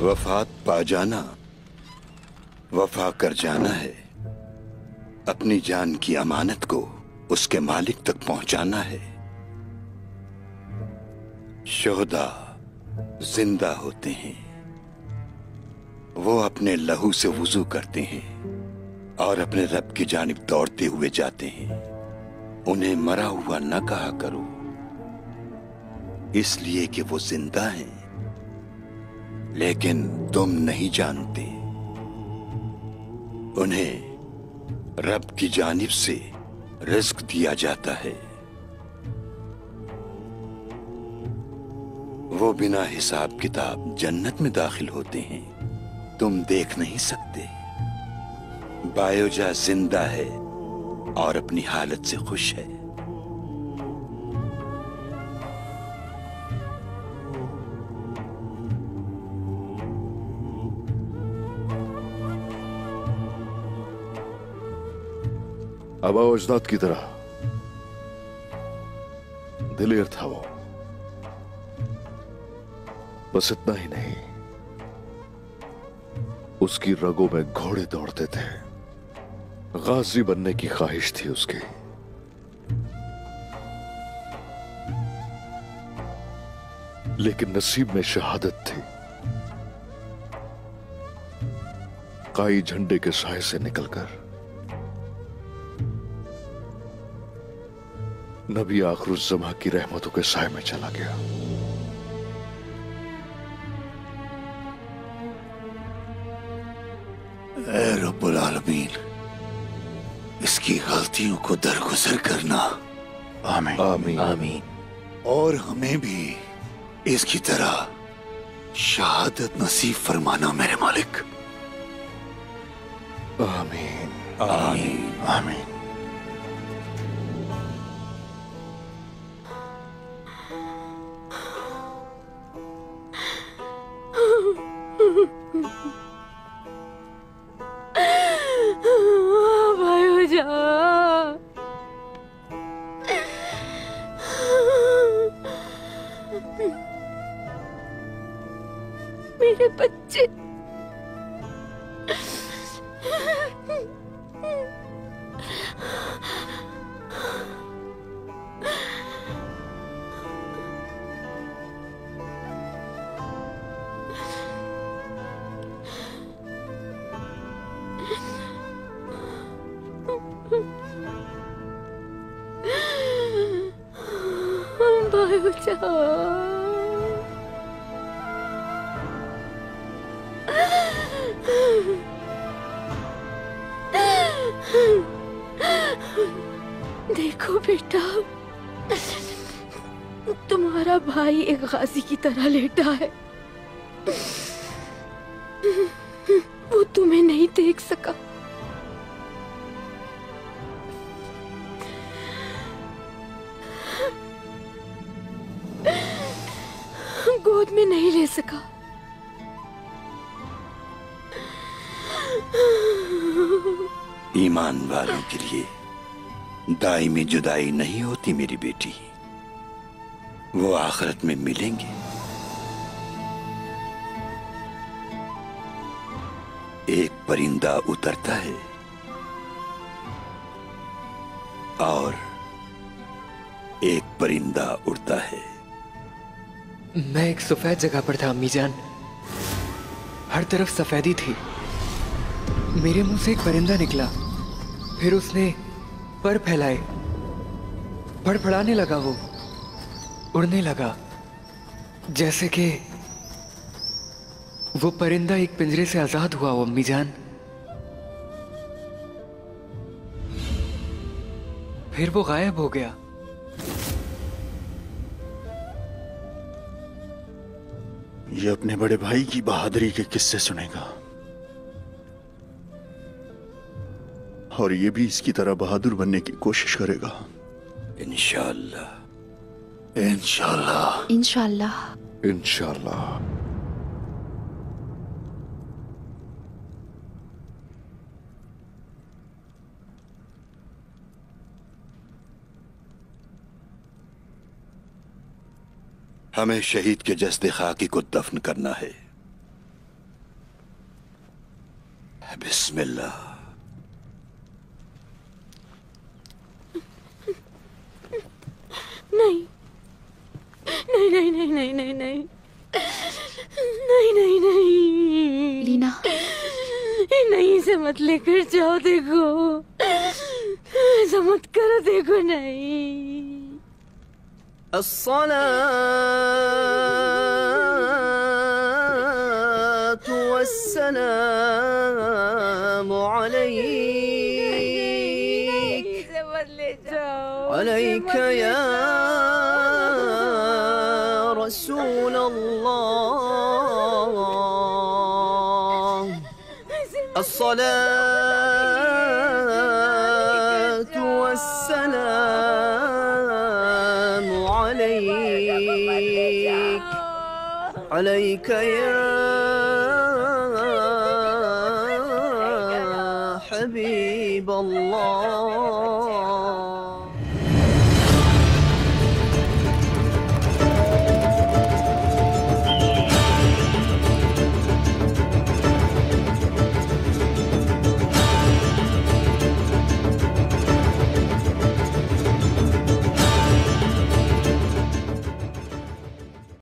वफात पा जाना वफा कर जाना है। अपनी जान की अमानत को उसके मालिक तक पहुंचाना है। शोहदा जिंदा होते हैं, वो अपने लहू से वुजू करते हैं और अपने रब की जानिब दौड़ते हुए जाते हैं। उन्हें मरा हुआ न कहा करो, इसलिए कि वो जिंदा हैं, लेकिन तुम नहीं जानते। उन्हें रब की जानिब से रिज़्क दिया जाता है। वो बिना हिसाब किताब जन्नत में दाखिल होते हैं। तुम देख नहीं सकते। बायोजा जिंदा है और अपनी हालत से खुश है। आबा अजदाद की तरह दिलेर था वो। बस इतना ही नहीं, उसकी रगों में घोड़े दौड़ते थे। गाजी बनने की ख्वाहिश थी उसकी। लेकिन नसीब में शहादत थी। काई झंडे के साए से निकलकर नबी आखिरुज़्ज़मा की रहमतों के साए में चला गया। ऐ रब्बुल आलमीन, इसकी गलतियों को दरगुजर करना। आमीन आमीन आमीन। और हमें भी इसकी तरह शहादत नसीब फरमाना मेरे मालिक। आमीन आमीन आमीन। मेरे बच्चे देखो बेटा, तुम्हारा भाई एक गाजी की तरह लेटा है। वो तुम्हें नहीं देख सका। गोद में नहीं ले सका। ईमान वालों के लिए दाईमी जुदाई नहीं होती मेरी बेटी, वो आखिरत में मिलेंगे। एक परिंदा उतरता है और एक परिंदा उड़ता है। मैं एक सफेद जगह पर था अम्मी जान, हर तरफ सफेदी थी। मेरे मुंह से एक परिंदा निकला, फिर उसने पर फैलाए, फड़फड़ाने लगा, वो उड़ने लगा, जैसे कि वो परिंदा एक पिंजरे से आजाद हुआ हो अम्मी जान। फिर वो गायब हो गया। ये अपने बड़े भाई की बहादुरी के किस्से सुनेगा और ये भी इसकी तरह बहादुर बनने की कोशिश करेगा। इंशाअल्लाह। इंशाअल्लाह। इंशाअल्लाह। इंशाअल्लाह। हमें शहीद के जस्ते खाकी को दफन करना है। बिस्मिल्लाह। नहीं नहीं नहीं नहीं नहीं नहीं नहीं नहीं नहीं नहीं लीना, नहीं, इसे मत लेकर जाओ। देखो, ऐसा मत करो। देखो, नहीं। अस्सलातु वस्सलामु अलैक, इसे मत ले जाओ। अलैक या रसूल अल्लाह। अस्सलातु वस्सलामु अलैक, अलैक या हबीब अल्लाह।